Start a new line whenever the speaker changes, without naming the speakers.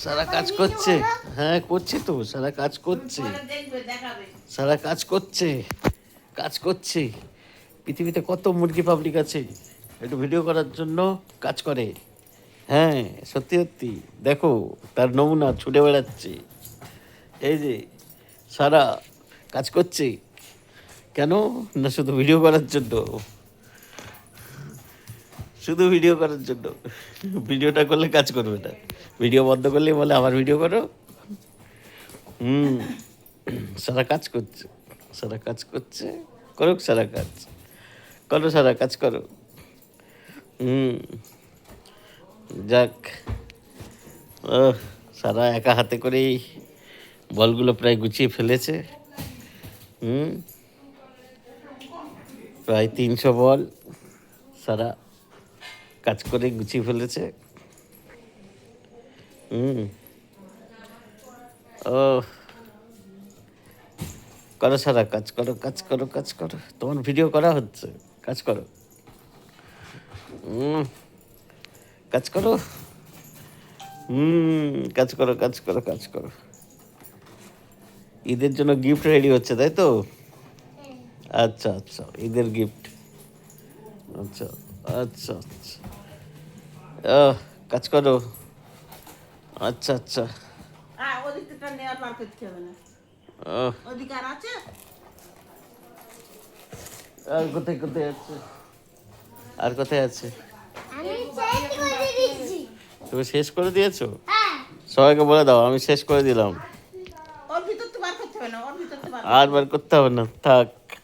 সারা কাজ করছে। হ্যাঁ করছে তো, সারা কাজ করছে, সারা কাজ করছে, কাজ করছে। পৃথিবীতে কত মুরগি পাবলিক আছে একটু ভিডিও করার জন্য কাজ করে। হ্যাঁ সত্যি সত্যি দেখো, তার নমুনা ছুটে বেড়াচ্ছে। এই যে সারা কাজ করছে কেন না, শুধু ভিডিও করার জন্য, শুধু ভিডিও করার জন্য। ভিডিওটা করলে কাজ করবে না, ভিডিও বন্ধ করলে বলে আবার ভিডিও করো। হুম, সারা কাজ করছে, সারা কাজ করছে, করুক সারা কাজ, করো সারা কাজ করো। হুম, যাক। ও, সারা একা হাতে করেই বলগুলো প্রায় গুছিয়ে ফেলেছে। হুম, প্রায় 300 বল সারা কাজ করে গুছিয়ে ফেলেছে। হুম, ও, করো সারা কাজ করো, কাজ করো, কাজ করো, তোমার ভিডিও করা হচ্ছে, কাজ করো। হুম, কাজ করো। হুম, কাজ করো, কাজ করো, কাজ করো। ঈদের জন্য গিফট রেডি হচ্ছে তাই তো? আচ্ছা আচ্ছা, ঈদের গিফট। আচ্ছা আচ্ছা আচ্ছা। আহ, কাজ করো। আচ্ছা আচ্ছা। আহ, আর কোথায় কোথায় আছে, আর কোথায় আছে? তুমি শেষ করে দিয়েছো? সবাইকে বলে দাও আমি শেষ করে দিলাম। আর বার করতে হবে না, থাক।